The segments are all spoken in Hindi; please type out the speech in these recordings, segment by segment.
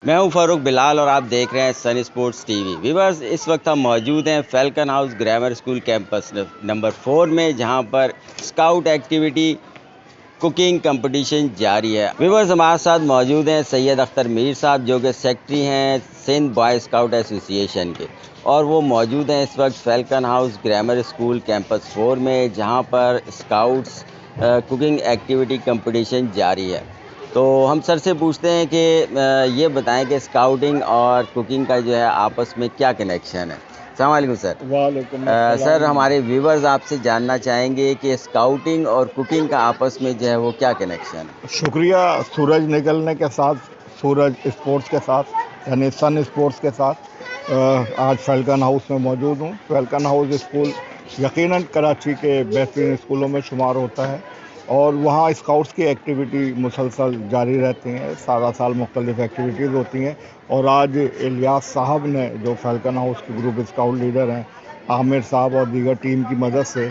मैं हूं फारूक बिलाल और आप देख रहे हैं सन स्पोर्ट्स टीवी। व्यूअर्स, इस वक्त हम मौजूद हैं falcon house grammar school campus number 4 में, जहां पर स्काउट एक्टिविटी कुकिंग कंपटीशन जारी है। व्यूअर्स, हमारे साथ मौजूद हैं सैयद अख्तर मीर साहब, जो कि सेक्रेटरी हैं सिंध बॉय स्काउट एसोसिएशन के, और वो मौजूद हैं इस वक्त falcon house grammar school campus 4 में, जहां पर स्काउट्स कुकिंग एक्टिविटी कंपटीशन जारी है। तो हम सर से पूछते हैं कि ये बताएं कि स्काउटिंग और कुकिंग का जो है आपस में क्या कनेक्शन है। अस्सलाम वालेकुम सर। वालेकुम सर, अस्सलाम। हमारे व्यूवर्स आपसे जानना चाहेंगे कि स्काउटिंग और कुकिंग का आपस में जो है वो क्या कनेक्शन है। शुक्रिया। सूरज निकलने के साथ, सूरज स्पोर्ट्स के साथ, यानी सन स्पोर्ट्स के साथ आज फैल्कन हाउस में मौजूद हूँ। फैल्कन हाउस स्कूल यकीनन कराची के बेहतरीन स्कूलों में शुमार होता है और वहाँ स्काउट्स की एक्टिविटी मुसलसल जारी रहती हैं। सारा साल मुख्तलिफ एक्टिविटीज़ होती हैं और आज इलियास साहब ने, जो फैल्कन हाउस के ग्रुप स्काउट लीडर हैं, आमिर साहब और दीगर टीम की मदद से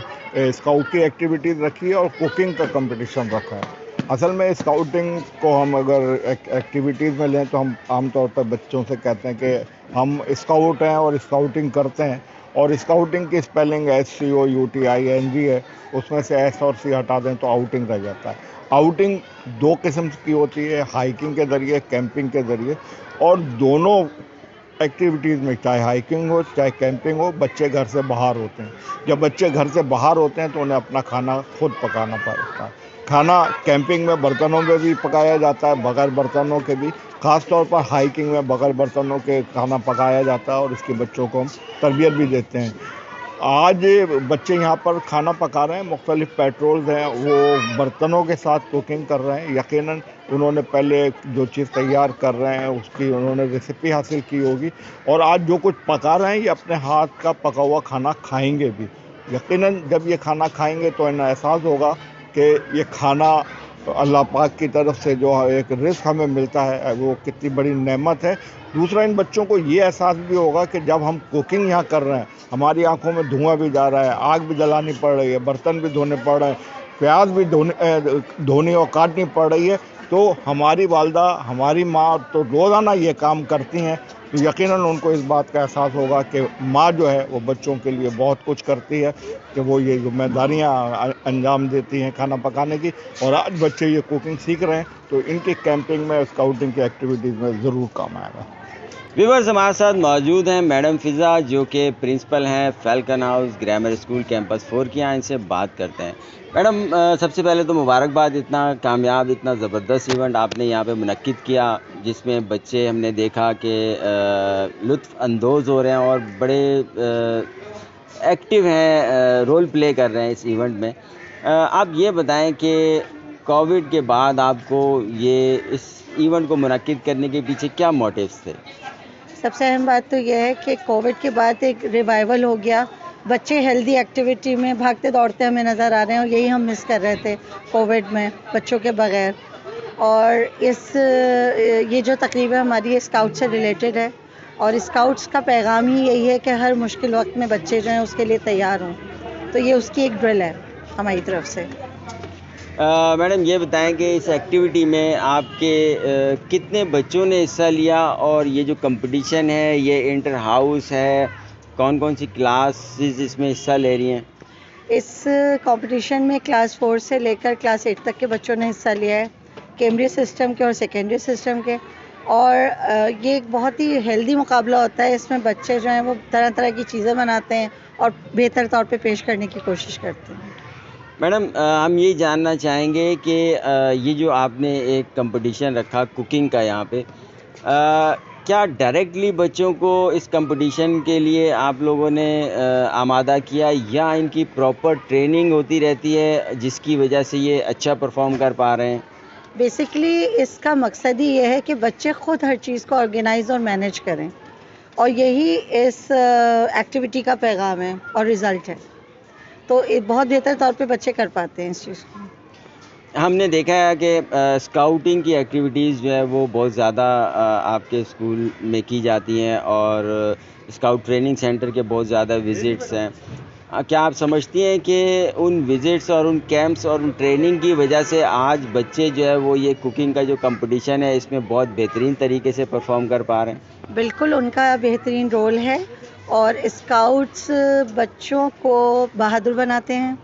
स्काउट की एक्टिविटीज़ रखी है और कुकिंग का कंपटीशन रखा है। असल में स्काउटिंग को हम अगर एक्टिविटीज़ में लें तो हम आमतौर पर बच्चों से कहते हैं कि हम स्काउट हैं और स्काउटिंग करते हैं, और स्काउटिंग की स्पेलिंग SCOUTING है। उसमें से S और C हटा दें तो आउटिंग रह जाता है। आउटिंग दो किस्म की होती है, हाइकिंग के ज़रिए, कैंपिंग के ज़रिए, और दोनों एक्टिविटीज़ में, चाहे हाइकिंग हो चाहे कैंपिंग हो, बच्चे घर से बाहर होते हैं। जब बच्चे घर से बाहर होते हैं तो उन्हें अपना खाना खुद पकाना पड़ता है। खाना कैंपिंग में बर्तनों में भी पकाया जाता है, बगैर बर्तनों के भी। ख़ास तौर पर हाइकिंग में बगैर बर्तनों के खाना पकाया जाता है और इसके बच्चों को हम तरबियत भी देते हैं। आज बच्चे यहाँ पर खाना पका रहे हैं, मुख्तलिफ पेट्रोल्स हैं, वो बर्तनों के साथ कुकिंग कर रहे हैं। यकीनन उन्होंने पहले जो चीज़ तैयार कर रहे हैं उसकी उन्होंने रेसिपी हासिल की होगी, और आज जो कुछ पका रहे हैं ये अपने हाथ का पका हुआ खाना खाएंगे भी। यकीनन जब ये खाना खाएंगे तो इन्हें एहसास होगा कि ये खाना अल्लाह पाक की तरफ से जो एक रिज़्क़ हमें मिलता है वो कितनी बड़ी नेमत है। दूसरा, इन बच्चों को ये एहसास भी होगा कि जब हम कुकिंग यहाँ कर रहे हैं, हमारी आंखों में धुआं भी जा रहा है, आग भी जलानी पड़ रही है, बर्तन भी धोने पड़ रहे हैं, प्याज भी धोनी और काटनी पड़ रही है। तो हमारी वालदा, हमारी माँ तो रोज़ाना ये काम करती हैं, तो यकीनन उनको इस बात का एहसास होगा कि माँ जो है वो बच्चों के लिए बहुत कुछ करती है, कि वो ये जिम्मेदारियाँ अंजाम देती हैं खाना पकाने की। और आज बच्चे ये कुकिंग सीख रहे हैं तो इनकी कैंपिंग में, स्काउटिंग की एक्टिविटीज़ में ज़रूर काम आएगा। व्यूवर्स, हमारे साथ मौजूद हैं मैडम फ़िज़ा, जो कि प्रिंसिपल हैं falcon house grammar school campus 4 की। यहाँ इनसे बात करते हैं। मैडम, सबसे पहले तो मुबारकबाद, इतना कामयाब, इतना ज़बरदस्त इवेंट आपने यहाँ पे मुनक्किद किया, जिसमें बच्चे हमने देखा कि लुत्फ़ अंदोज़ हो रहे हैं और बड़े एक्टिव हैं, रोल प्ले कर रहे हैं इस इवेंट में। आप ये बताएं कि कोविड के बाद आपको ये इस इवेंट को मुनक्किद करने के पीछे क्या मोटिव्स थे? सबसे अहम बात तो यह है कि कोविड के बाद एक रिवाइवल हो गया। बच्चे हेल्दी एक्टिविटी में भागते दौड़ते हमें नज़र आ रहे हैं और यही हम मिस कर रहे थे कोविड में, बच्चों के बगैर। और ये जो तकरीब है हमारी स्काउट से रिलेटेड है, और स्काउट्स का पैगाम ही यही है कि हर मुश्किल वक्त में बच्चे जो हैं उसके लिए तैयार हों। तो ये उसकी एक ड्रिल है हमारी तरफ से। मैडम, ये बताएं कि इस एक्टिविटी में आपके कितने बच्चों ने हिस्सा लिया, और ये जो कंपटीशन है ये इंटर हाउस है, कौन कौन सी क्लासेस इसमें हिस्सा ले रही हैं? इस कंपटीशन में क्लास 4 से लेकर क्लास 8 तक के बच्चों ने हिस्सा लिया है, कैम्ब्रिज सिस्टम के और सेकेंडरी सिस्टम के। और ये एक बहुत ही हेल्दी मुकाबला होता है। इसमें बच्चे जो हैं वो तरह तरह की चीज़ें बनाते हैं और बेहतर तौर पे पेश करने की कोशिश करते हैं। मैडम, हम ये जानना चाहेंगे कि ये जो आपने एक कंपटीशन रखा कुकिंग का यहाँ पे, क्या डायरेक्टली बच्चों को इस कंपटीशन के लिए आप लोगों ने आमादा किया, या इनकी प्रॉपर ट्रेनिंग होती रहती है जिसकी वजह से ये अच्छा परफॉर्म कर पा रहे हैं? बेसिकली इसका मकसद ही ये है कि बच्चे खुद हर चीज़ को ऑर्गेनाइज और मैनेज करें, और यही इस एक्टिविटी का पैगाम है और रिज़ल्ट है। तो बहुत बेहतर तौर पे बच्चे कर पाते हैं इस चीज़ को। हमने देखा है कि स्काउटिंग की एक्टिविटीज़ जो है वो बहुत ज़्यादा आपके स्कूल में की जाती हैं, और स्काउट ट्रेनिंग सेंटर के बहुत ज़्यादा विज़िट्स हैं। क्या आप समझती हैं कि उन विजिट्स और उन कैंप्स और उन ट्रेनिंग की वजह से आज बच्चे जो है वो ये कुकिंग का जो कंपटीशन है इसमें बहुत बेहतरीन तरीके से परफॉर्म कर पा रहे हैं? बिल्कुल उनका बेहतरीन रोल है और स्काउट्स बच्चों को बहादुर बनाते हैं,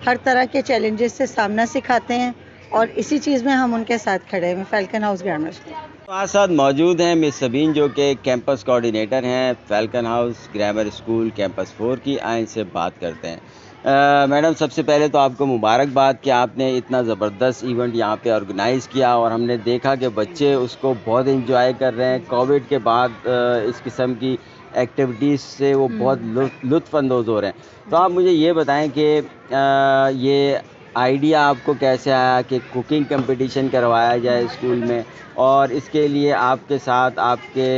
हर तरह के चैलेंजेस से सामना सिखाते हैं और इसी चीज़ में हम उनके साथ खड़े हैं फैल्कन हाउस ग्रामर स्कूल। हमारे साथ मौजूद हैं मिस सबीन जो कि कैंपस कोऑर्डिनेटर हैं falcon house grammar school campus 4 की। आए इनसे बात करते हैं। मैडम, सबसे पहले तो आपको मुबारकबाद कि आपने इतना ज़बरदस्त इवेंट यहाँ पे ऑर्गेनाइज़ किया और हमने देखा कि बच्चे उसको बहुत एंजॉय कर रहे हैं। कोविड के बाद इस किस्म की एक्टिविटीज़ से वो बहुत लुत्फ़अंदोज़ हो रहे हैं। तो आप मुझे ये बताएं कि ये आइडिया आपको कैसे आया कि कुकिंग कंपटीशन करवाया जाए स्कूल में, और इसके लिए आपके साथ आपके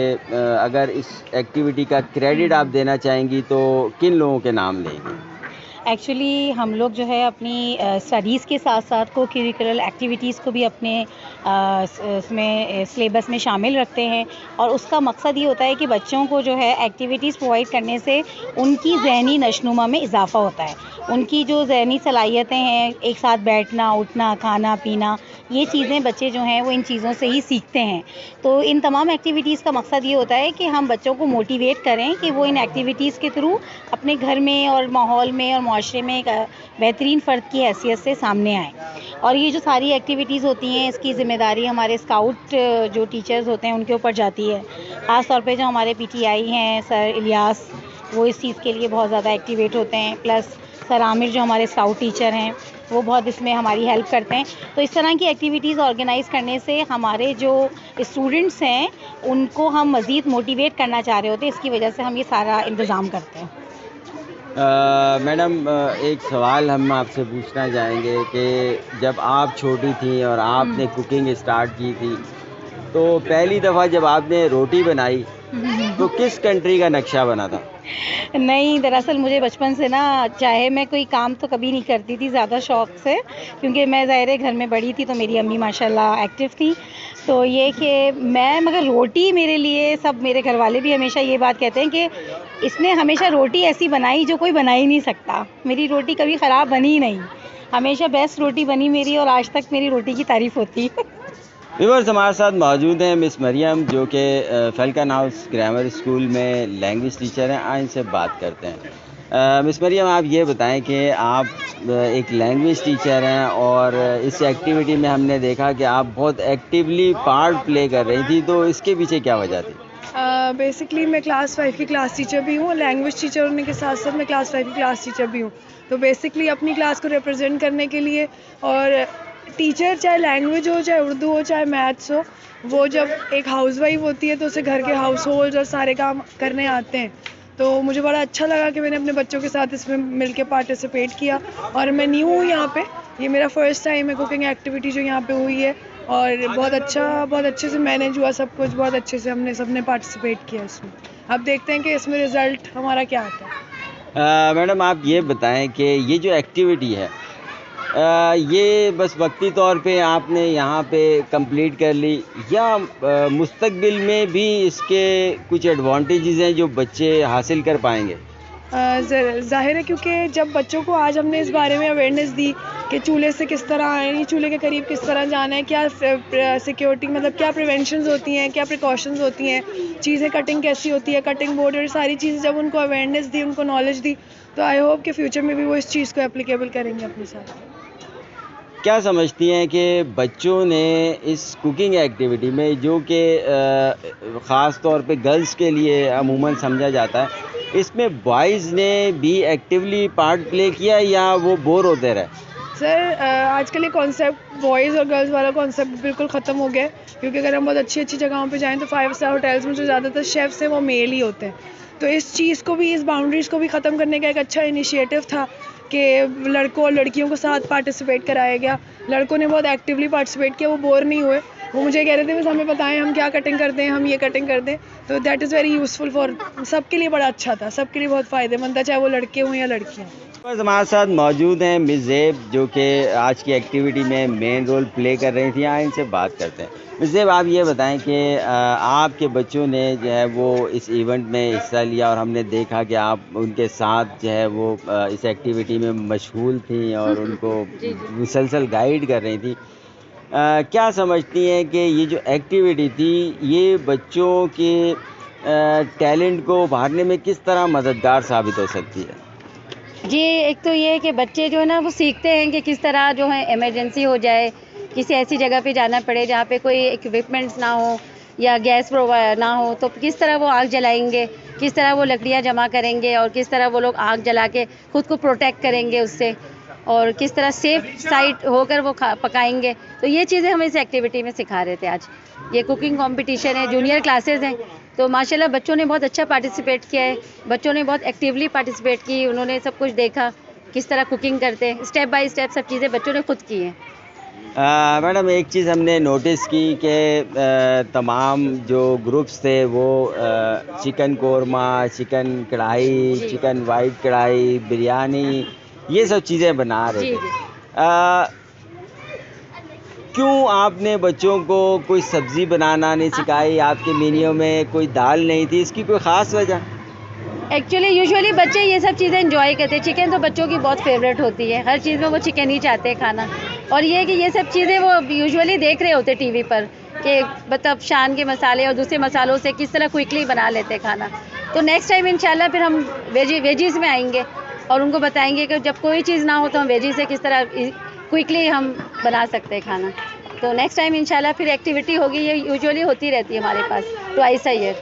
अगर इस एक्टिविटी का क्रेडिट आप देना चाहेंगी तो किन लोगों के नाम लेंगे? एक्चुअली हम लोग जो है अपनी स्टडीज़ के साथ साथ को करिकुलर एक्टिविटीज़ को भी अपने इसमें सिलेबस में शामिल रखते हैं और उसका मकसद ये होता है कि बच्चों को जो है एक्टिविटीज़ प्रोवाइड करने से उनकी ज़हनी नशनुमा में इजाफ़ा होता है। उनकी जो ज़हनी सलाहियतें हैं, एक साथ बैठना, उठना, खाना पीना, ये चीज़ें बच्चे जो हैं वो इन चीज़ों से ही सीखते हैं। तो इन तमाम एक्टिविटीज़ का मकसद ये होता है कि हम बच्चों को मोटिवेट करें कि वो इन एक्टिविटीज़ के थ्रू अपने घर में और माहौल में और माशरे में एक बेहतरीन फ़र्द की हैसियत से सामने आएँ। और ये जो सारी एक्टिविटीज़ होती हैं इसकी ज़िम्मेदारी हमारे स्काउट जो टीचर्स होते हैं उनके ऊपर जाती है। ख़ास तौर पे जो हमारे पीटीआई हैं सर इलियास, वो इस चीज़ के लिए बहुत ज़्यादा एक्टिवेट होते हैं। प्लस सर आमिर जो हमारे स्काउट टीचर हैं वो बहुत इसमें हमारी हेल्प करते हैं। तो इस तरह की एक्टिविटीज़ ऑर्गेनाइज़ करने से हमारे जो स्टूडेंट्स हैं उनको हम मज़ीद मोटिवेट करना चाह रहे होते हैं, इसकी वजह से हम ये सारा इंतज़ाम करते हैं। मैडम, एक सवाल हम आपसे पूछना चाहेंगे कि जब आप छोटी थी और आपने कुकिंग स्टार्ट की थी तो पहली दफ़ा जब आपने रोटी बनाई तो किस कंट्री का नक्शा बना था? नहीं, दरअसल मुझे बचपन से ना, चाहे मैं कोई काम तो कभी नहीं करती थी ज़्यादा शौक़ से, क्योंकि मैं ज़ाहिर है घर में बड़ी थी तो मेरी अम्मी माशाल्लाह एक्टिव थी। तो ये कि मैं, मगर रोटी मेरे लिए, सब मेरे घर वाले भी हमेशा ये बात कहते हैं कि इसने हमेशा रोटी ऐसी बनाई जो कोई बना ही नहीं सकता। मेरी रोटी कभी ख़राब बनी ही नहीं, हमेशा बेस्ट रोटी बनी मेरी और आज तक मेरी रोटी की तारीफ़ होती है। व्यूअर्स, हमारे साथ मौजूद हैं मिस मरियम जो कि फैल्कन हाउस ग्रामर स्कूल में लैंग्वेज टीचर हैं। आज इनसे बात करते हैं। मिस मरियम, आप ये बताएं कि आप एक लैंग्वेज टीचर हैं और इस एक्टिविटी में हमने देखा कि आप बहुत एक्टिवली पार्ट प्ले कर रही थी, तो इसके पीछे क्या वजह थी? बेसिकली मैं क्लास 5 की क्लास टीचर भी हूँ। लैंग्वेज टीचर होने के साथ साथ मैं क्लास 5 की क्लास टीचर भी हूँ। तो बेसिकली अपनी क्लास को रिप्रेजेंट करने के लिए, और टीचर चाहे लैंग्वेज हो, चाहे उर्दू हो, चाहे मैथ्स हो, वो जब एक हाउसवाइफ होती है तो उसे घर के हाउस होल्ड और सारे काम करने आते हैं। तो मुझे बड़ा अच्छा लगा कि मैंने अपने बच्चों के साथ इसमें मिलके पार्टिसिपेट किया। और मैं न्यू हूँ यहाँ पे, ये मेरा फर्स्ट टाइम है कुकिंग एक्टिविटी जो यहाँ पे हुई है, और बहुत अच्छे से मैनेज हुआ सब कुछ, बहुत अच्छे से हमने सबने पार्टिसिपेट किया इसमें। अब देखते हैं कि इसमें रिज़ल्ट हमारा क्या आता है। मैडम, आप ये बताएं कि ये जो एक्टिविटी है ये बस वक्ती तौर पे आपने यहाँ पे कंप्लीट कर ली या मुस्तकबिल में भी इसके कुछ एडवांटेजेस हैं जो बच्चे हासिल कर पाएंगे? ज़ाहिर है, क्योंकि जब बच्चों को आज हमने इस बारे में अवेयरनेस दी कि चूल्हे से किस तरह आए, चूल्हे के करीब किस तरह जाना है, क्या सिक्योरिटी, मतलब क्या प्रिवेंशंस होती हैं, क्या प्रिकॉशंस होती हैं, चीज़ें कटिंग कैसी होती है, कटिंग बोर्ड, और सारी चीज़ें जब उनको अवेयरनेस दी, उनको नॉलेज दी, तो आई होप कि फ्यूचर में भी वो इस चीज़ को एप्लीकेबल करेंगे अपने साथ। क्या समझती हैं कि बच्चों ने इस कुकिंग एक्टिविटी में, जो कि ख़ास तौर पे गर्ल्स के लिए अमूमन समझा जाता है, इसमें बॉयज़ ने भी एक्टिवली पार्ट प्ले किया या वो बोर होते रहे? सर, आजकल ये कॉन्सेप्ट बॉयज़ और गर्ल्स वाला कॉन्सेप्ट बिल्कुल ख़त्म हो गया है, क्योंकि अगर हम बहुत अच्छी जगहों पे जाएं तो 5 स्टार होटल्स में जो ज़्यादातर शेफ़्स हैं वो मेल ही होते हैं। तो इस चीज़ को भी, इस बाउंड्रीज़ को भी ख़त्म करने का एक अच्छा इनिशिएटिव था कि लड़कों और लड़कियों को साथ पार्टिसिपेट कराया गया। लड़कों ने बहुत एक्टिवली पार्टिसिपेट किया, वो बोर नहीं हुए। वो मुझे कह रहे थे बस हमें बताएं हम क्या कटिंग करते हैं, हम ये कटिंग करते हैं। तो that is very useful for सबके लिए, बड़ा अच्छा था, सबके लिए बहुत फ़ायदेमंद था, चाहे वो लड़के हों या लड़कियाँ। बस हमारे साथ मौजूद हैं मिस ज़ेब, जो कि आज की एक्टिविटी में मेन रोल प्ले कर रही थी। यहाँ इनसे बात करते हैं। मिस ज़ेब, आप ये बताएं कि आपके बच्चों ने जो है वो इस इवेंट में हिस्सा लिया और हमने देखा कि आप उनके साथ जो है वो इस एक्टिविटी में मशगूल थी और उनको मुसलसल गाइड कर रही थी। क्या समझती हैं कि ये जो एक्टिविटी थी ये बच्चों के टैलेंट को उभारने में किस तरह मददगार साबित हो सकती है? जी, एक तो ये है कि बच्चे जो है ना वो सीखते हैं कि किस तरह जो है इमरजेंसी हो जाए, किसी ऐसी जगह पे जाना पड़े जहाँ पे कोई इक्विपमेंट्स ना हो या गैस प्रोवाइड ना हो, तो किस तरह वो आग जलाएंगे, किस तरह वो लकड़ियाँ जमा करेंगे और किस तरह वो लोग आग जला के खुद को प्रोटेक्ट करेंगे उससे, और किस तरह सेफ साइड होकर वो पकाएंगे। तो ये चीज़ें हम इस एक्टिविटी में सिखा रहे थे आज। ये कुकिंग कंपटीशन है, जूनियर क्लासेस हैं, तो माशाल्लाह बच्चों ने बहुत अच्छा पार्टिसिपेट किया है। बच्चों ने बहुत एक्टिवली पार्टिसिपेट की, उन्होंने सब कुछ देखा किस तरह कुकिंग करते हैं, स्टेप बाय स्टेप सब चीज़ें बच्चों ने खुद की हैं। मैडम, एक चीज़ हमने नोटिस की कि तमाम जो ग्रुप्स थे वो चिकन कोरमा, चिकन कढ़ाई, चिकन वाइट कढ़ाई, बिरयानी, ये सब चीज़ें बना रहे थे। क्यों आपने बच्चों को कोई सब्ज़ी बनाना नहीं सिखाई? आपके मेन्यू में कोई दाल नहीं थी, इसकी कोई ख़ास वजह? एक्चुअली यूजुअली बच्चे ये सब चीज़ें एंजॉय करते हैं। चिकन तो बच्चों की बहुत फेवरेट होती है, हर चीज़ में वो चिकन ही चाहते हैं खाना। और ये कि ये सब चीज़ें वो यूजुअली देख रहे होते टीवी पर कि मतलब शान के मसाले और दूसरे मसालों से किस तरह क्विकली बना लेते हैं खाना। तो नेक्स्ट टाइम इंशाल्लाह फिर हम वेजीज़ में आएंगे और उनको बताएंगे कि जब कोई चीज़ ना हो तो हम वेजी से किस तरह क्विकली हम बना सकते हैं खाना। तो नेक्स्ट टाइम इंशाल्लाह फिर एक्टिविटी होगी, ये यूजुअली होती रहती है हमारे पास ट्वाइस अ ईयर।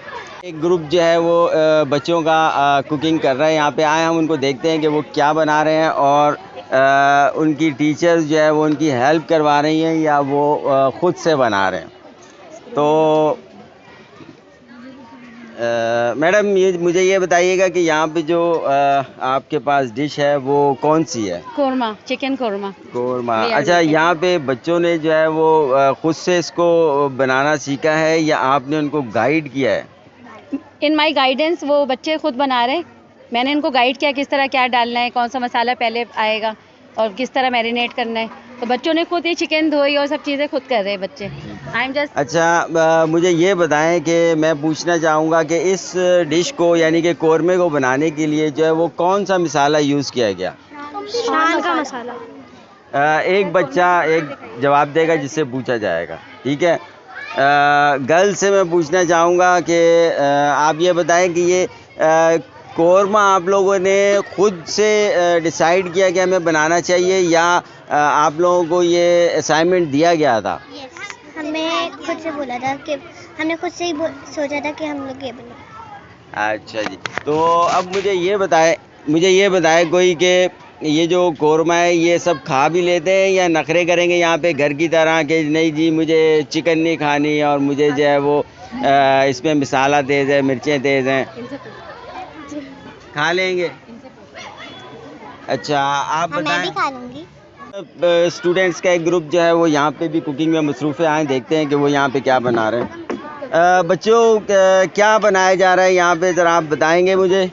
एक ग्रुप जो है वो बच्चों का कुकिंग कर रहे हैं, यहाँ पे आए हम उनको देखते हैं कि वो क्या बना रहे हैं और उनकी टीचर्स जो है वो उनकी हेल्प करवा रही हैं या वो ख़ुद से बना रहे हैं। तो मैडम, ये मुझे ये बताइएगा कि यहाँ पे जो आपके पास डिश है वो कौन सी है? कोरमा, चिकन कोरमा। कोरमा, अच्छा। यहाँ पे बच्चों ने जो है वो खुद से इसको बनाना सीखा है या आपने उनको गाइड किया है? इन माई गाइडेंस वो बच्चे खुद बना रहे। मैंने इनको गाइड किया किस तरह क्या डालना है, कौन सा मसाला पहले आएगा और किस तरह मैरिनेट करना है। तो बच्चों ने खुद ही चिकन धोई और सब चीज़ें खुद कर रहे हैं बच्चे। I am just. अच्छा, मुझे ये बताएं कि मैं पूछना चाहूँगा कि इस डिश को यानी कि कोरमे को बनाने के लिए जो है वो कौन सा मसाला यूज़ किया गया? शान का मसाला। एक बच्चा एक जवाब देगा जिससे पूछा जाएगा, ठीक है? गर्ल से मैं पूछना चाहूँगा कि आप ये बताएं कि ये कोरमा आप लोगों ने खुद से डिसाइड किया कि हमें बनाना चाहिए या आप लोगों को ये असाइनमेंट दिया गया था? हमें खुद से बोला था कि हमने खुद से ही सोचा था कि हम लोग ये बनाएं। अच्छा जी, तो अब मुझे ये बताए कोई कि ये जो कोरमा है ये सब खा भी लेते हैं या नखरे करेंगे यहाँ पे घर की तरह कि नहीं जी मुझे चिकन नहीं खानी और मुझे जो है वो इसमें मसाला तेज़ है, मिर्चें तेज़ हैं? खा लेंगे। अच्छा, आप मैं भी बताएं। खा लूँगी। स्टूडेंट्स का एक ग्रुप जो है वो यहाँ पे भी कुकिंग में मसरूफ़ है, आए देखते हैं कि वो यहाँ पे क्या बना रहे हैं। बच्चों, क्या बनाया जा रहा है यहाँ पे, ज़रा आप बताएंगे मुझे?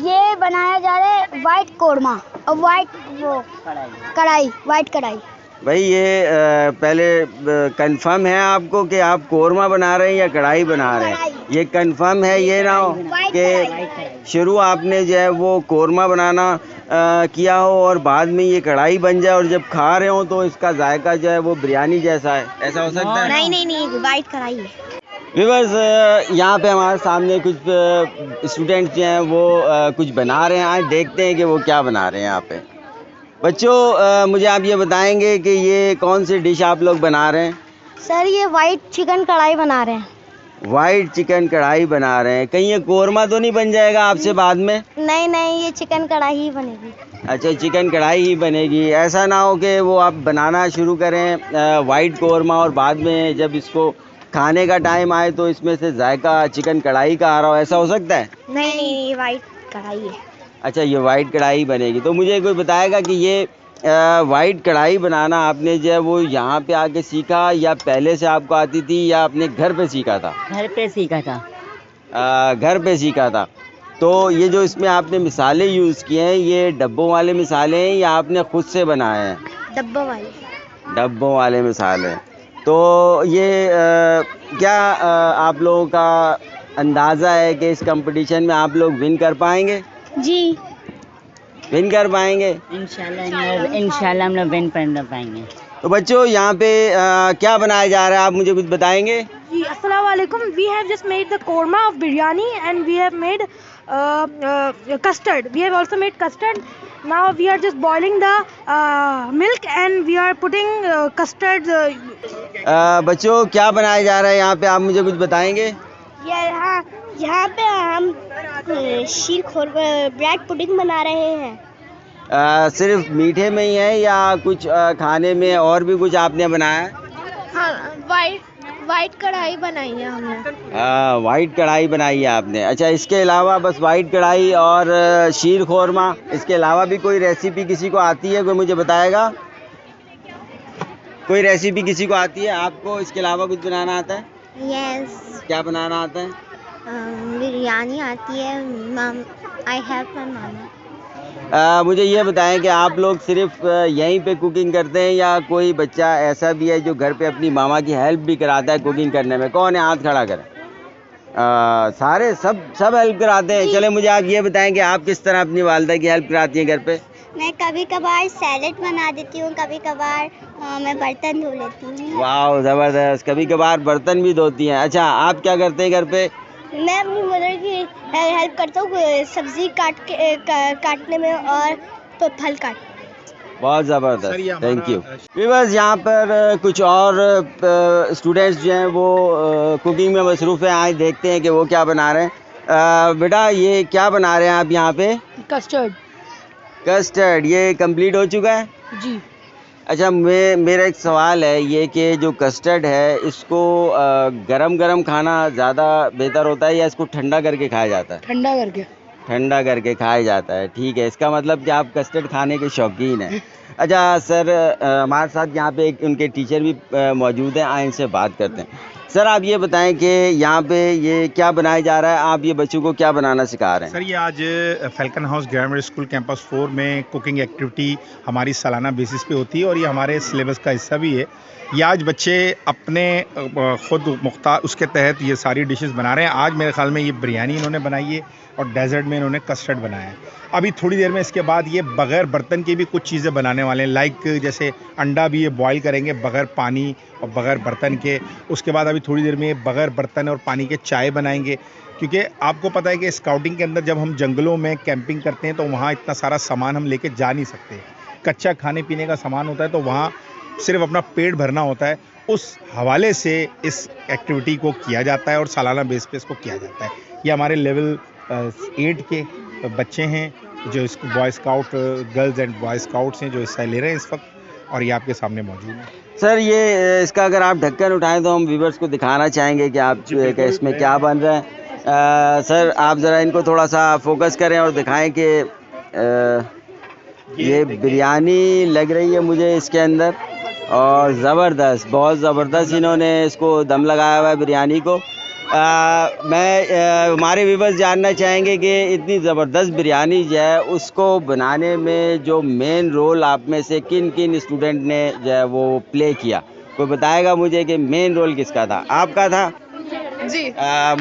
ये बनाया जा रहा है वाइट कोरमा और वाइट वो कढ़ाई, वाइट कढ़ाई। भाई ये पहले कंफर्म है आपको कि आप कोरमा बना रहे हैं या कढ़ाई बना रहे हैं? ये कंफर्म है, ये ना हो कि शुरू आपने जो है वो कोरमा बनाना किया हो और बाद में ये कढ़ाई बन जाए और जब खा रहे हो तो इसका जायका जो है वो बिरयानी जैसा है, ऐसा हो सकता है? नहीं, वाइट कढ़ाई है। व्यूअर्स, यहाँ पे हमारे सामने कुछ स्टूडेंट्स जो हैं वो कुछ बना रहे हैं, आज देखते हैं कि वो क्या बना रहे हैं यहाँ पे। बच्चों, मुझे आप ये बताएंगे कि ये कौन सी डिश आप लोग बना रहे हैं? सर ये वाइट चिकन कढ़ाई बना रहे हैं। वाइट चिकन कढ़ाई बना रहे हैं, कहीं ये कोरमा तो नहीं बन जाएगा आपसे बाद में? नहीं, ये चिकन कढ़ाई ही बनेगी। अच्छा, चिकन कढ़ाई ही बनेगी। ऐसा ना हो कि वो आप बनाना शुरू करें वाइट कोरमा और बाद में जब इसको खाने का टाइम आए तो इसमें से जायका चिकन कढ़ाई का आ रहा हो, ऐसा हो सकता है? नहीं, ये वाइट कढ़ाई है। अच्छा, ये वाइट कढ़ाई बनेगी। तो मुझे कोई बताएगा कि ये वाइट कढ़ाई बनाना आपने जो है वो यहाँ पे आके सीखा या पहले से आपको आती थी या अपने घर पे सीखा था? घर पे सीखा था। घर पे सीखा था। तो ये जो इसमें आपने मिसालें यूज़ किए हैं, ये डब्बों वाले मिसालें हैं या आपने खुद से बनाए हैं? डब्बा वाली। डब्बों वाले मिसालें। तो ये क्या आप लोगों का अंदाज़ा है कि इस कंपटीशन में आप लोग विन कर पाएंगे? जी। विन कर पाएंगे? इंशाल्लाह हम लोग विन कर पाएंगे। तो बच्चों यहाँ पे क्या बनाया जा रहा है, आप मुझे कुछ बताएंगे? जी, अस्सलाम वालेकुम। We have just made the korma of biryani and we have made custard. We have also made custard. Now we are just boiling the milk and we are putting custard. बच्चों क्या बनाया जा रहा है यहाँ पे, आप मुझे कुछ बताएंगे? यहाँ पे हम शीर खोर ब्रेड पुडिंग बना रहे हैं। सिर्फ मीठे में ही है या कुछ खाने में और भी कुछ आपने बनाया है? हाँ, वाइट कढ़ाई बनाई है हमने। वाइट कढ़ाई बनाई है आपने। अच्छा, इसके अलावा बस वाइट कढ़ाई और शीर खोरमा, इसके अलावा भी कोई रेसिपी किसी को आती है, कोई मुझे बताएगा? कोई रेसिपी किसी को आती है? आपको इसके अलावा कुछ बनाना आता है? यस। क्या बनाना आता है? बिरयानी आती है। आई हैव माय मामा। मुझे ये बताएं कि आप लोग सिर्फ यहीं पे कुकिंग करते हैं या कोई बच्चा ऐसा भी है जो घर पे अपनी मामा की हेल्प भी कराता है कुकिंग करने में? कौन है, हाथ खड़ा करें। सारे सब हेल्प कराते हैं। चले मुझे आप ये बताएं कि आप किस तरह अपनी वालिदा की हेल्प कराती हैं घर पे? मैं कभी कभार सैलेड बना देती हूँ, कभी कभार मैं बर्तन धो लेती हूँ। वाह, ज़बरदस्त। कभी कभार बर्तन भी धोती हैं। अच्छा, आप क्या करते हैं घर पे? मैं अपनी मदर की हेल्प करता हूँ, सब्जी काटने में और फल काटने में। बहुत ज़बरदस्त, थैंक यू। व्यूअर्स, यहाँ पर कुछ और स्टूडेंट्स जो हैं वो कुकिंग में मसरूफ़ हैं। आज देखते हैं कि वो क्या बना रहे हैं। बेटा, ये क्या बना रहे हैं आप यहाँ पे? Custard. कस्टर्ड। ये कंप्लीट हो चुका है? जी। अच्छा, मेरा एक सवाल है ये कि जो कस्टर्ड है इसको गरम गरम खाना ज़्यादा बेहतर होता है या इसको ठंडा करके खाया जाता है? ठंडा करके। ठंडा करके खाया जाता है, ठीक है। इसका मतलब कि आप कस्टर्ड खाने के शौकीन हैं। अच्छा सर, हमारे साथ यहाँ पे एक उनके टीचर भी मौजूद हैं, आए इनसे बात करते हैं। सर, आप ये बताएं कि यहाँ पे ये क्या बनाया जा रहा है, आप ये बच्चों को क्या बनाना सिखा रहे हैं? सर, ये आज falcon house grammar school campus 4 में कुकिंग एक्टिविटी हमारी सालाना बेसिस पे होती है और ये हमारे सिलेबस का हिस्सा भी है। ये आज बच्चे अपने ख़ुद मुख्तार उसके तहत ये सारी डिशेस बना रहे हैं। आज मेरे ख्याल में ये बिरयानी इन्होंने बनाई है और डेजर्ट में इन्होंने कस्टर्ड बनाया है। अभी थोड़ी देर में इसके बाद ये बग़ैर बर्तन की भी कुछ चीज़ें बनाने वाले हैं, लाइक जैसे अंडा भी ये बॉईल करेंगे बग़ैर पानी और बग़ैर बर्तन के। उसके बाद अभी थोड़ी देर में ये बग़ैर बर्तन और पानी के चाय बनाएंगे, क्योंकि आपको पता है कि स्काउटिंग के अंदर जब हम जंगलों में कैंपिंग करते हैं तो वहाँ इतना सारा सामान हम लेके जा नहीं सकते। कच्चा खाने पीने का सामान होता है तो वहाँ सिर्फ अपना पेट भरना होता है। उस हवाले से इस एक्टिविटी को किया जाता है और सालाना बेस पे इसको किया जाता है। ये हमारे लेवल 8 के बच्चे हैं जो इस boy scout girls and boy scouts हैं जो हिस्सा ले रहे हैं इस वक्त, और ये आपके सामने मौजूद हैं। सर, ये इसका अगर आप ढक्कन उठाएं तो हम व्यूअर्स को दिखाना चाहेंगे कि आप कि इसमें क्या बन रहा है। सर, आप ज़रा इनको थोड़ा सा फोकस करें और दिखाएं कि ये बिरयानी लग रही है मुझे इसके अंदर, और ज़बरदस्त, बहुत ज़बरदस्त इन्होंने इसको दम लगाया हुआ है बिरयानी को। हमारे व्यूअर्स जानना चाहेंगे कि इतनी ज़बरदस्त बिरयानी जो है उसको बनाने में जो मेन रोल आप में से किन किन स्टूडेंट ने जो है वो प्ले किया, कोई बताएगा मुझे कि मेन रोल किसका था? आपका था जी।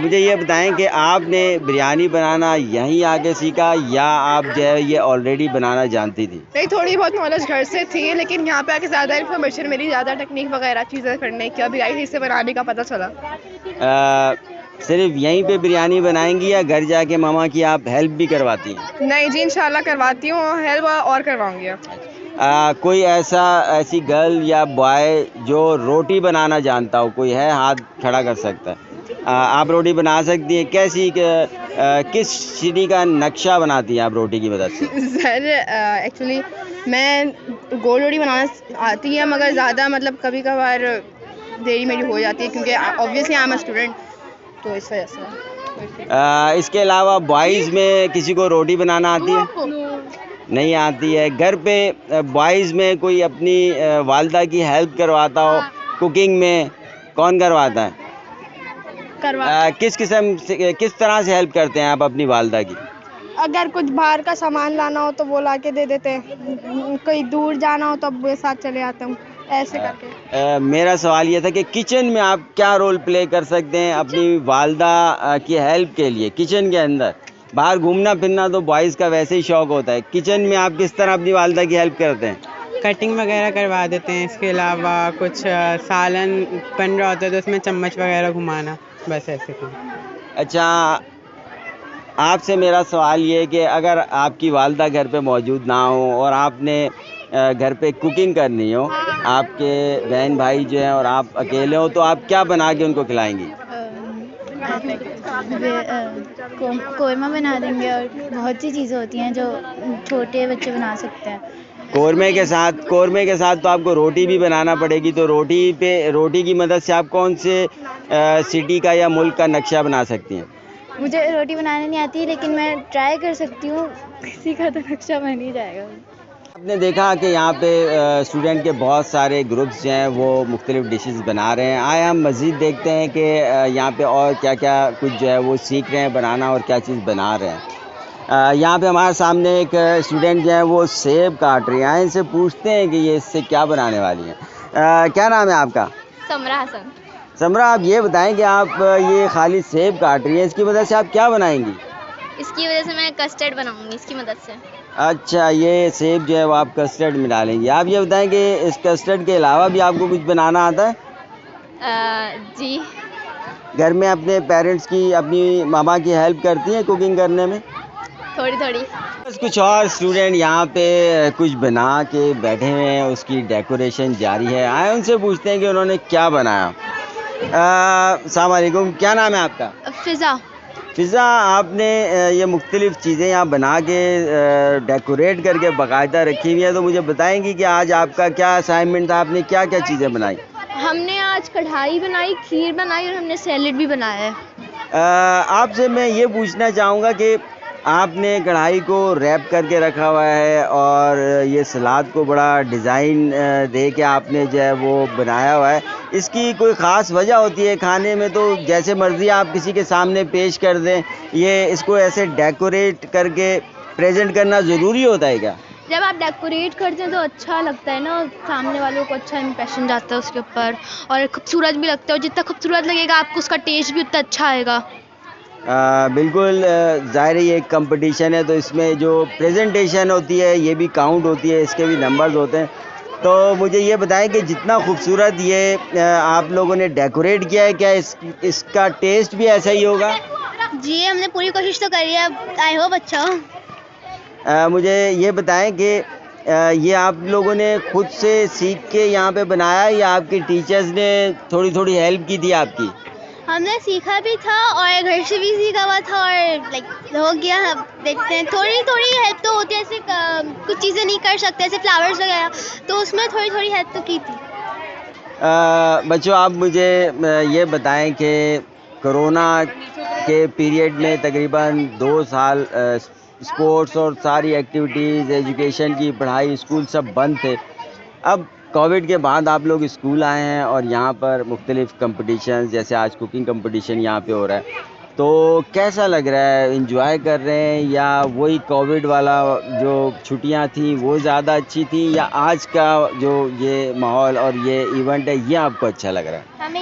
मुझे ये बताएं कि आपने बिरयानी बनाना यहीं आके सीखा या आप जो है ये ऑलरेडी बनाना जानती थी? नहीं, थोड़ी बहुत नॉलेज घर से थी, लेकिन यहाँ पे आके ज़्यादा इन्फॉर्मेशन मिली, ज़्यादा टेक्निक वगैरह चीज़ें करने की, बिरयानी से बनाने का पता चला। सिर्फ यहीं पे बिरयानी बनाएंगी या घर जाके मामा की आप हेल्प भी करवाती हैं? नहीं जी, इंशाल्लाह करवाती हूँ, हेल्प और करवाऊँगी। कोई ऐसी गर्ल या बॉय जो रोटी बनाना जानता हो, कोई है? हाथ खड़ा कर सकता है। आप रोटी बना सकती हैं? कैसी किस सिटी का नक्शा बनाती हैं आप रोटी की मदद से? सर, एक्चुअली मैं गोल रोटी बनाना आती है, मगर ज़्यादा मतलब कभी कभार देरी मेरी हो जाती है क्योंकि obviously I am a student, तो इस वजह से। इसके अलावा बॉयज़ में किसी को रोटी बनाना आती है? नहीं आती है। घर पे बॉयज़ में कोई अपनी वालिदा की हेल्प करवाता हो कुकिंग में? कौन करवाता है? करवा किस किस्म से, किस तरह से हेल्प करते हैं आप अपनी वालदा की? अगर कुछ बाहर का सामान लाना हो तो वो ला के दे देते हैं, कहीं दूर जाना हो तो अब वो साथ चले आते हूँ, ऐसे करके। मेरा सवाल ये था कि किचन में आप क्या रोल प्ले कर सकते हैं अपनी वालदा की हेल्प के लिए? किचन के अंदर बाहर घूमना फिरना तो बॉयज़ का वैसे ही शौक होता है, किचन में आप किस तरह अपनी वालदा की हेल्प करते हैं? कटिंग वगैरह करवा देते हैं, इसके अलावा कुछ सालन बन रहा होता है तो उसमें चम्मच वगैरह घुमाना, बस ऐसे काम। अच्छा, आपसे मेरा सवाल ये है कि अगर आपकी वालदा घर पे मौजूद ना हो और आपने घर पे कुकिंग करनी हो, आपके बहन भाई जो हैं और आप अकेले हो, तो आप क्या बना के उनको खिलाएंगी? कोरमा बना देंगे और बहुत सी चीज़ें होती हैं जो छोटे बच्चे बना सकते हैं। कोरमे के साथ तो आपको रोटी भी बनाना पड़ेगी, तो रोटी की मदद से आप कौन से सिटी का या मुल्क का नक्शा बना सकती हैं? मुझे रोटी बनाने नहीं आती, लेकिन मैं ट्राई कर सकती हूँ, किसी का तो नक्शा बन ही जाएगा। आपने देखा कि यहाँ पे स्टूडेंट के बहुत सारे ग्रुप्स जो हैं वो मुख्तलिफ डिशेस बना रहे हैं। आए हम मज़ीद देखते हैं कि यहाँ पे और क्या क्या कुछ जो है वो सीख रहे हैं बनाना और क्या चीज़ बना रहे हैं। यहाँ पे हमारे सामने एक स्टूडेंट जो है वो सेब काट रही हैं, इनसे पूछते हैं कि ये इससे क्या बनाने वाली हैं। क्या नाम है आपका? समरा हसन। समरा, आप ये बताएं कि आप ये खाली सेब काट रही हैं, इसकी मदद से आप क्या बनाएंगी? इसकी वजह से मैं कस्टर्ड बनाऊंगी इसकी मदद से। अच्छा, ये सेब जो है वो आप कस्टर्ड में डालेंगी। आप ये बताएं कि इस कस्टर्ड के अलावा भी आपको कुछ बनाना आता है? जी। घर में अपने पेरेंट्स की, अपनी मामा की हेल्प करती हैं कुकिंग करने में? थोड़ी थोड़ी। बस कुछ और स्टूडेंट यहाँ पे कुछ बना के बैठे हुए हैं, उसकी डेकोरेशन जारी है। आए उनसे पूछते हैं कि उन्होंने क्या बनाया। अस्सलाम वालेकुम, क्या नाम है आपका? फिज़ा। फ़िज़ा, आपने ये मुख्तलिफ़ चीज़ें यहाँ बना के डेकोरेट करके बाकायदा रखी हुई है, तो मुझे बताएंगी कि आज आपका क्या असाइनमेंट था, आपने क्या क्या चीज़ें बनाई? हमने आज कढ़ाई बनाई, खीर बनाई और हमने सैलेड भी बनाया है। आपसे मैं ये पूछना चाहूँगा कि आपने कढ़ाई को रैप करके रखा हुआ है और ये सलाद को बड़ा डिज़ाइन दे के आपने जो है वो बनाया हुआ है, इसकी कोई ख़ास वजह होती है? खाने में तो जैसे मर्ज़ी आप किसी के सामने पेश कर दें, ये इसको ऐसे डेकोरेट करके प्रेजेंट करना ज़रूरी होता है क्या? जब आप डेकोरेट करते हैं तो अच्छा लगता है ना, सामने वालों को अच्छा इंप्रेशन जाता है उसके ऊपर और खूबसूरत भी लगता है, और जितना खूबसूरत लगेगा आपको उसका टेस्ट भी उतना अच्छा आएगा। बिल्कुल, ज़ाहिर है ये एक कंपटीशन है, तो इसमें जो प्रेजेंटेशन होती है ये भी काउंट होती है, इसके भी नंबर्स होते हैं। तो मुझे ये बताएं कि जितना खूबसूरत ये आप लोगों ने डेकोरेट किया है, क्या इसका टेस्ट भी ऐसा ही होगा? जी, हमने पूरी कोशिश तो करी है, आई होप अच्छा हो। मुझे ये बताएं कि ये आप लोगों ने खुद से सीख के यहाँ पे बनाया या आपके टीचर्स ने थोड़ी थोड़ी हेल्प की थी आपकी? हमने सीखा भी था और घर से भी सीखा हुआ था और हो गया। अब देखते हैं, थोड़ी थोड़ी हेल्प तो होती है, ऐसे कुछ चीज़ें नहीं कर सकते, ऐसे फ्लावर्स वगैरह, तो उसमें थोड़ी थोड़ी हेल्प तो की थी। बच्चों, आप मुझे ये बताएं कि कोरोना के पीरियड में तकरीबन 2 साल स्पोर्ट्स और सारी एक्टिविटीज़, एजुकेशन की पढ़ाई, स्कूल सब बंद थे। अब कोविड के बाद आप लोग स्कूल आए हैं और यहाँ पर मुख्तलिफ़ कंपटीशन, जैसे आज कुकिंग कंपटीशन यहाँ पे हो रहा है, तो कैसा लग रहा है? एंजॉय कर रहे हैं या वही कोविड वाला जो छुट्टियाँ थी वो ज़्यादा अच्छी थी, या आज का जो ये माहौल और ये इवेंट है ये आपको अच्छा लग रहा है? हमें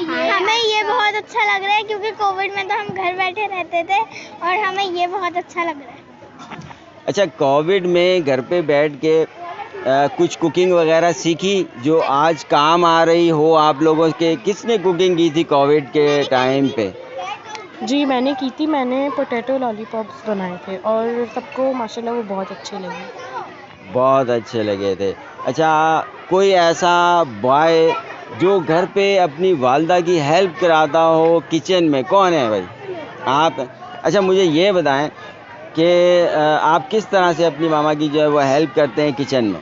ये बहुत अच्छा लग रहा है, क्योंकि कोविड में तो हम घर बैठे रहते थे और हमें ये बहुत अच्छा लग रहा है। अच्छा, कोविड में घर पे बैठ के कुछ कुकिंग वगैरह सीखी जो आज काम आ रही हो आप लोगों के? किसने कुकिंग की थी कोविड के टाइम पे? जी, मैंने की थी। मैंने पोटैटो लॉलीपॉप्स बनाए थे और सबको माशाल्लाह वो बहुत अच्छे लगे। बहुत अच्छे लगे थे। अच्छा, कोई ऐसा बॉय जो घर पे अपनी वालदा की हेल्प कराता हो किचन में, कौन है भाई? आप? अच्छा, मुझे ये बताएं कि आप किस तरह से अपनी मामा की जो है वो हेल्प करते हैं किचन में?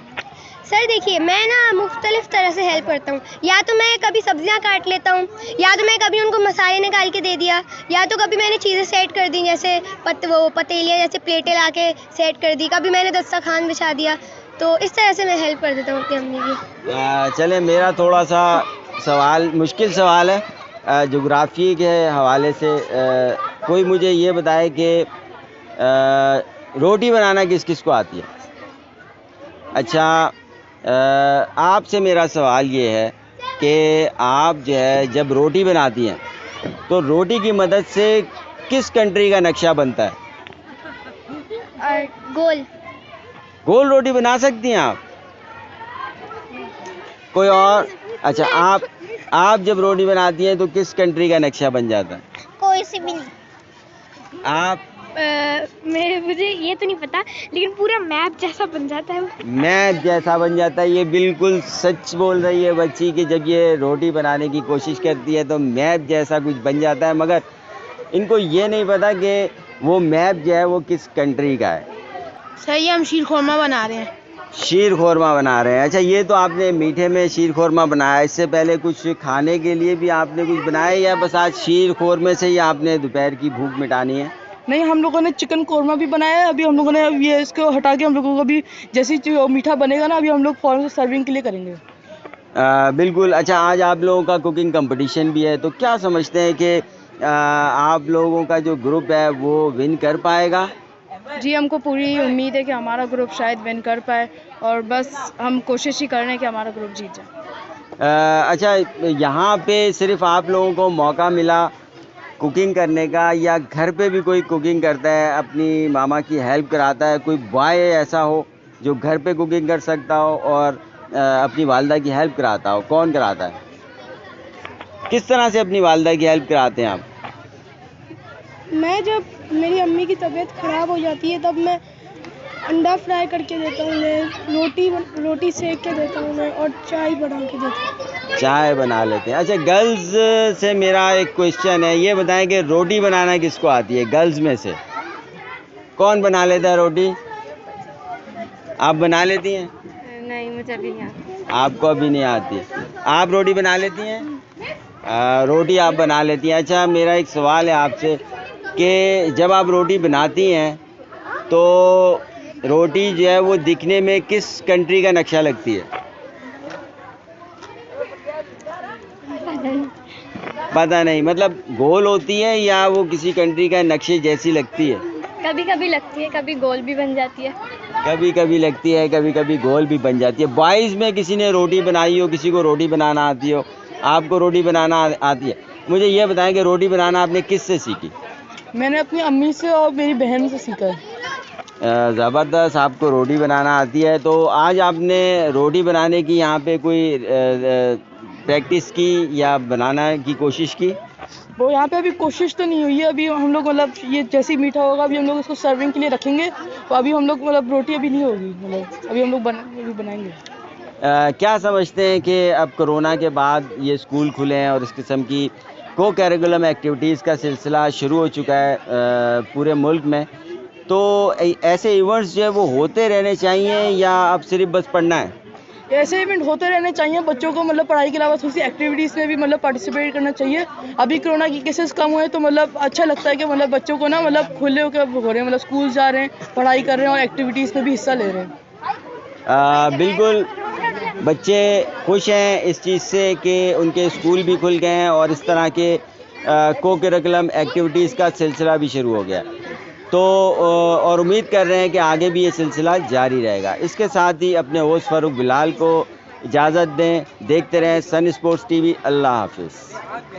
सर देखिए, मैं ना मुख्तलिफ तरह से हेल्प करता हूँ। या तो मैं कभी सब्जियाँ काट लेता हूँ, या तो मैं कभी उनको मसाले निकाल के दे दिया, या तो कभी मैंने चीज़ें सेट कर दी, जैसे पतीलियाँ जैसे प्लेटें ला के सेट कर दी, कभी मैंने दस्तरखान बिछा दिया। तो इस तरह से मैं हेल्प कर देता हूँ अपनी अम्मी की। चले, मेरा थोड़ा सा सवाल, मुश्किल सवाल है। जोग्राफ़ी के हवाले से कोई मुझे ये बताए कि रोटी बनाना किस किस को आती है? अच्छा, आपसे मेरा सवाल ये है कि आप जो है जब रोटी बनाती हैं तो रोटी की मदद से किस कंट्री का नक्शा बनता है? गोल। गोल रोटी बना सकती हैं आप? कोई और? अच्छा, आप जब रोटी बनाती हैं तो किस कंट्री का नक्शा बन जाता है? कोई सी भी नहीं। आप? मुझे ये तो नहीं पता, लेकिन पूरा मैप जैसा बन जाता है। मैप जैसा बन जाता है। ये बिल्कुल सच बोल रही है बच्ची कि जब ये रोटी बनाने की कोशिश करती है तो मैप जैसा कुछ बन जाता है, मगर इनको ये नहीं पता कि वो मैप जो है वो किस कंट्री का है। सही, हम शीर खोरमा बना रहे हैं। शीर खोरमा बना रहे हैं। अच्छा, ये तो आपने मीठे में शीर खोरमा बनाया, इससे पहले कुछ खाने के लिए भी आपने कुछ बनाया या बस आज शीर खोरमे से ही आपने दोपहर की भूख मिटानी है? नहीं, हम लोगों ने चिकन कोरमा भी बनाया है। अभी हम लोगों ने ये इसको हटा के हम लोगों को अभी जैसी मीठा बनेगा ना, अभी हम लोग फ़ौरन से सर्विंग के लिए करेंगे। बिल्कुल। अच्छा, आज आप लोगों का कुकिंग कंपटीशन भी है, तो क्या समझते हैं कि आप लोगों का जो ग्रुप है वो विन कर पाएगा? जी, हमको पूरी उम्मीद है कि हमारा ग्रुप शायद विन कर पाए, और बस हम कोशिश ही कर रहे हैं कि हमारा ग्रुप जीत जाए। अच्छा, यहाँ पे सिर्फ आप लोगों को मौका मिला कुकिंग करने का या घर पे भी कोई कुकिंग करता है, अपनी मामा की हेल्प कराता है? कोई बॉय ऐसा हो जो घर पे कुकिंग कर सकता हो और अपनी वालदा की हेल्प कराता हो? कौन कराता है? किस तरह से अपनी वालदा की हेल्प कराते हैं आप? मैं जब मेरी अम्मी की तबीयत ख़राब हो जाती है तब मैं अंडा फ्राई करके देता हूँ उन्हें, रोटी सेक के देता हूँ उन्हें, और चाय बना के देता हूँ। चाय बना लेते हैं। अच्छा, गर्ल्स से मेरा एक क्वेश्चन है, ये बताएं कि रोटी बनाना किसको आती है गर्ल्स में से? कौन बना लेता है रोटी? आप बना लेती हैं? नहीं, मुझे अभी नहीं आती। आपको अभी नहीं आती? आप रोटी बना लेती हैं? रोटी आप बना लेती हैं। अच्छा, मेरा एक सवाल है आपसे कि जब आप रोटी बनाती हैं तो रोटी जो है वो दिखने में किस कंट्री का नक्शा लगती है? पता नहीं, मतलब गोल होती है या वो किसी कंट्री का नक्शे जैसी लगती है? कभी कभी लगती है, कभी गोल भी बन जाती है। कभी कभी लगती है, कभी कभी गोल भी बन जाती है। बॉयज़ में किसी ने रोटी बनाई हो, किसी को रोटी बनाना आती हो? आपको रोटी बनाना आती है? मुझे ये बताएं कि रोटी बनाना आपने किससे सीखी? मैंने अपनी अम्मी से और मेरी बहन से सीखा है। ज़बरदस्त, आपको रोटी बनाना आती है। तो आज आपने रोटी बनाने की यहाँ पे कोई प्रैक्टिस की या बनाने की कोशिश की? वो यहाँ पे अभी कोशिश तो नहीं हुई है। अभी हम लोग मतलब ये जैसे ही मीठा होगा अभी हम लोग इसको सर्विंग के लिए रखेंगे, तो अभी हम लोग मतलब रोटी अभी नहीं होगी, मतलब अभी हम लोग बनाएंगे। क्या समझते हैं कि अब कोरोना के बाद ये स्कूल खुले हैं और इस किस्म की को करिकुलम एक्टिविटीज़ का सिलसिला शुरू हो चुका है पूरे मुल्क में, तो ऐसे इवेंट्स जो है वो होते रहने चाहिए या अब सिर्फ बस पढ़ना है? ऐसे इवेंट होते रहने चाहिए। बच्चों को मतलब पढ़ाई के अलावा थोड़ी सी एक्टिविटीज़ में भी मतलब पार्टिसिपेट करना चाहिए। अभी कोरोना की केसेस कम हुए तो मतलब अच्छा लगता है कि मतलब बच्चों को ना मतलब खुले होकर हो रहे हैं, मतलब स्कूल जा रहे हैं, पढ़ाई कर रहे हैं और एक्टिविटीज़ में भी हिस्सा ले रहे हैं। बिल्कुल, बच्चे खुश हैं इस चीज़ से कि उनके स्कूल भी खुल गए हैं और इस तरह के को करिकुलम एक्टिविटीज़ का सिलसिला भी शुरू हो गया, तो और उम्मीद कर रहे हैं कि आगे भी ये सिलसिला जारी रहेगा। इसके साथ ही अपने होस्ट फ़ारूक बिलाल को इजाज़त दें। देखते रहें सन स्पोर्ट्स टीवी। अल्लाह हाफिज़।